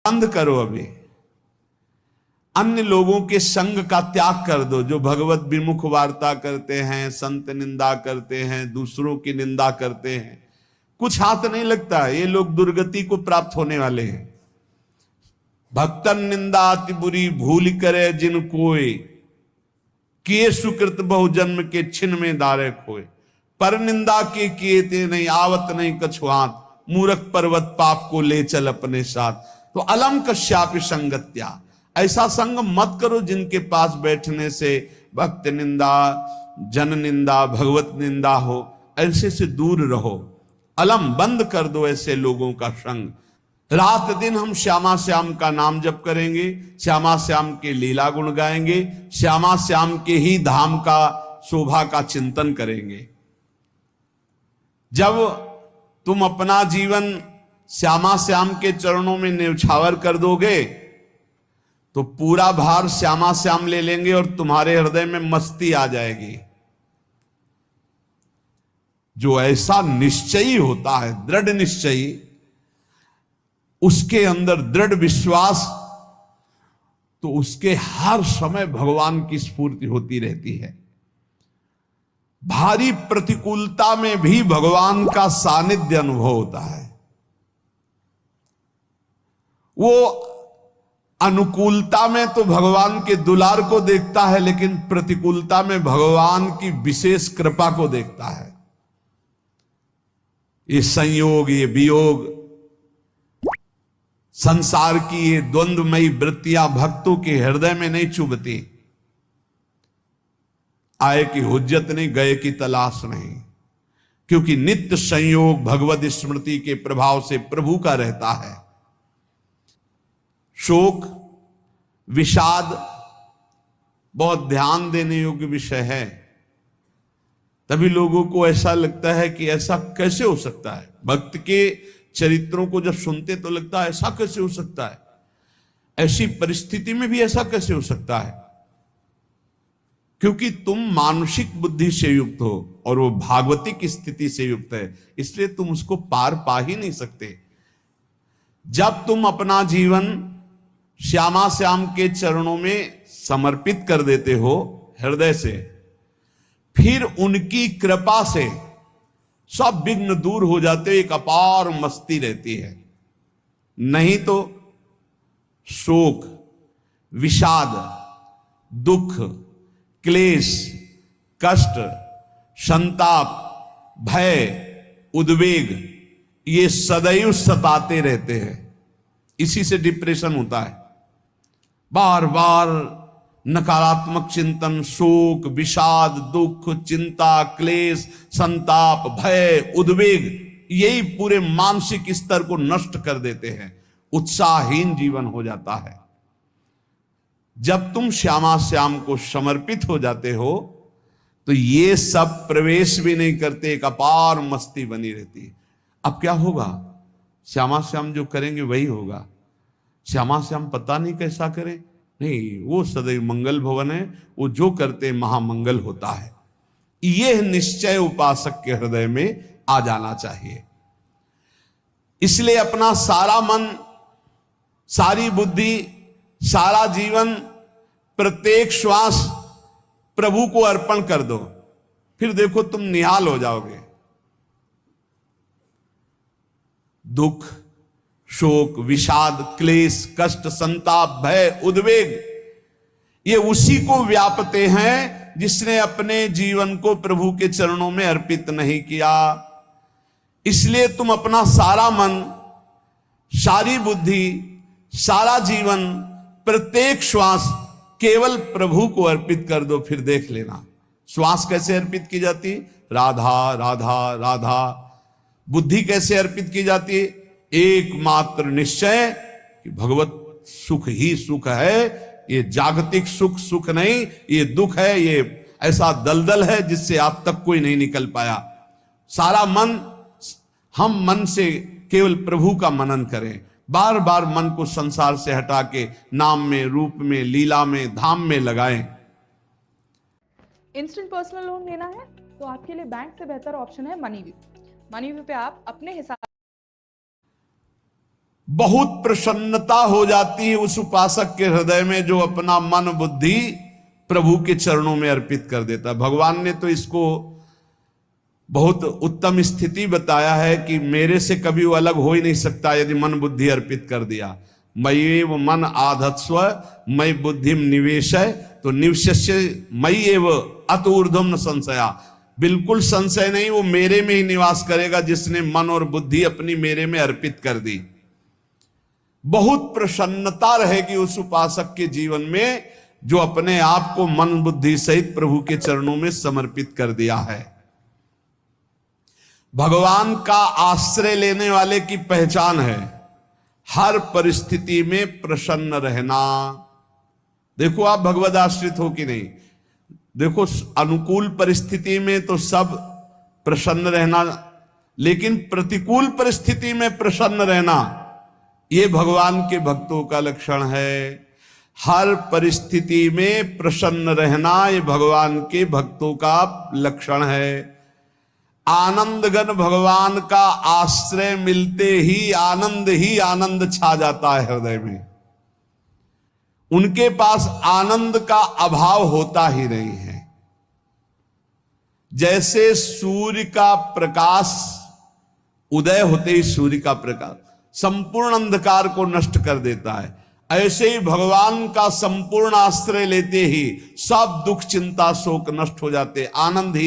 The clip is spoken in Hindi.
बंद करो अभी, अन्य लोगों के संग का त्याग कर दो। जो भगवत विमुख वार्ता करते हैं, संत निंदा करते हैं, दूसरों की निंदा करते हैं, कुछ हाथ नहीं लगता। ये लोग दुर्गति को प्राप्त होने वाले हैं। भक्तन निंदा अति बुरी भूल करे जिन कोय, किए सुकृत बहु जन्म के छिन में दारे खोए। पर निंदा के किए ते नहीं आवत नहीं कछुआत, मूर्ख पर्वत पाप को ले चल अपने साथ। तो अलम कश्यापि संगत्या, ऐसा संग मत करो जिनके पास बैठने से भक्त निंदा, जन निंदा, भगवत निंदा हो। ऐसे से दूर रहो। अलम, बंद कर दो ऐसे लोगों का संग। रात दिन हम श्यामा श्याम का नाम जप करेंगे, श्यामा श्याम के लीला गुण गाएंगे, श्यामा श्याम के ही धाम का शोभा का चिंतन करेंगे। जब तुम अपना जीवन श्यामा श्याम के चरणों में न्यौछावर कर दोगे तो पूरा भार श्यामा श्याम ले लेंगे और तुम्हारे हृदय में मस्ती आ जाएगी। जो ऐसा निश्चयी होता है, दृढ़ निश्चयी, उसके अंदर दृढ़ विश्वास, तो उसके हर समय भगवान की स्फूर्ति होती रहती है। भारी प्रतिकूलता में भी भगवान का सानिध्य अनुभव होता है। वो अनुकूलता में तो भगवान के दुलार को देखता है, लेकिन प्रतिकूलता में भगवान की विशेष कृपा को देखता है। ये संयोग, ये वियोग, संसार की ये द्वंद्वमयी वृत्तियां भक्तों के हृदय में नहीं चुभती। आए की हुज्जत नहीं, गए की तलाश नहीं, क्योंकि नित्य संयोग भगवत स्मृति के प्रभाव से प्रभु का रहता है। शोक, विषाद बहुत ध्यान देने योग्य विषय है। तभी लोगों को ऐसा लगता है कि ऐसा कैसे हो सकता है। भक्त के चरित्रों को जब सुनते तो लगता है ऐसा कैसे हो सकता है, ऐसी परिस्थिति में भी ऐसा कैसे हो सकता है। क्योंकि तुम मानसिक बुद्धि से युक्त हो और वो भागवतिक स्थिति से युक्त है, इसलिए तुम उसको पार पा ही नहीं सकते। जब तुम अपना जीवन श्यामा श्याम के चरणों में समर्पित कर देते हो हृदय से, फिर उनकी कृपा से सब विघ्न दूर हो जाते, एक अपार मस्ती रहती है। नहीं तो शोक, विषाद, दुख, क्लेश, कष्ट, संताप, भय, उद्वेग, ये सदैव सताते रहते हैं। इसी से डिप्रेशन होता है। बार बार नकारात्मक चिंतन, शोक, विषाद, दुख, चिंता, क्लेश, संताप, भय, उद्वेग, यही पूरे मानसिक स्तर को नष्ट कर देते हैं। उत्साहहीन जीवन हो जाता है। जब तुम श्यामा श्याम को समर्पित हो जाते हो तो ये सब प्रवेश भी नहीं करते, एक अपार मस्ती बनी रहती है। अब क्या होगा? श्यामा श्याम जो करेंगे वही होगा। श्यामा श्याम पता नहीं कैसा करें, नहीं, वो सदैव मंगल भवन है, वो जो करते महामंगल होता है। यह निश्चय उपासक के हृदय में आ जाना चाहिए। इसलिए अपना सारा मन, सारी बुद्धि, सारा जीवन, प्रत्येक श्वास प्रभु को अर्पण कर दो। फिर देखो तुम निहाल हो जाओगे। दुख, शोक, विषाद, क्लेश, कष्ट, संताप, भय, उद्वेग, ये उसी को व्यापते हैं जिसने अपने जीवन को प्रभु के चरणों में अर्पित नहीं किया। इसलिए तुम अपना सारा मन, सारी बुद्धि, सारा जीवन, प्रत्येक श्वास केवल प्रभु को अर्पित कर दो। फिर देख लेना श्वास कैसे अर्पित की जाती, राधा राधा राधा। बुद्धि कैसे अर्पित की जाती है? एकमात्र निश्चय कि भगवत सुख ही सुख है। ये जागतिक सुख सुख नहीं, ये दुख है, ये ऐसा दलदल है जिससे आज तक कोई नहीं निकल पाया। सारा मन, हम मन से केवल प्रभु का मनन करें। बार बार मन को संसार से हटा के नाम में, रूप में, लीला में, धाम में लगाएं। इंस्टेंट पर्सनल लोन लेना है तो आपके लिए बैंक से बेहतर ऑप्शन है मनीव्यू। मनीव्यू पे आप अपने हिसाब बहुत प्रसन्नता हो जाती है उस उपासक के हृदय में जो अपना मन बुद्धि प्रभु के चरणों में अर्पित कर देता है। भगवान ने तो इसको बहुत उत्तम स्थिति बताया है कि मेरे से कभी वो अलग हो ही नहीं सकता यदि मन बुद्धि अर्पित कर दिया। मयि एव मन आधत्स्व मयि बुद्धिम निवेशय, तो निवशस्य मयि एव अत ऊर्ध्वम न संशया, बिल्कुल संशय नहीं, वो मेरे में ही निवास करेगा जिसने मन और बुद्धि अपनी मेरे में अर्पित कर दी। बहुत प्रसन्नता रहेगी उस उपासक के जीवन में जो अपने आप को मन बुद्धि सहित प्रभु के चरणों में समर्पित कर दिया है। भगवान का आश्रय लेने वाले की पहचान है हर परिस्थिति में प्रसन्न रहना। देखो आप भगवद आश्रित हो कि नहीं, देखो अनुकूल परिस्थिति में तो सब प्रसन्न रहना, लेकिन प्रतिकूल परिस्थिति में प्रसन्न रहना ये भगवान के भक्तों का लक्षण है। हर परिस्थिति में प्रसन्न रहना ये भगवान के भक्तों का लक्षण है। आनंदगन भगवान का आश्रय मिलते ही आनंद छा जाता है हृदय में। उनके पास आनंद का अभाव होता ही नहीं है। जैसे सूर्य का प्रकाश उदय होते ही सूर्य का प्रकाश संपूर्ण अंधकार को नष्ट कर देता है, ऐसे ही भगवान का संपूर्ण आश्रय लेते ही सब दुख चिंता शोक नष्ट हो जाते, आनंद ही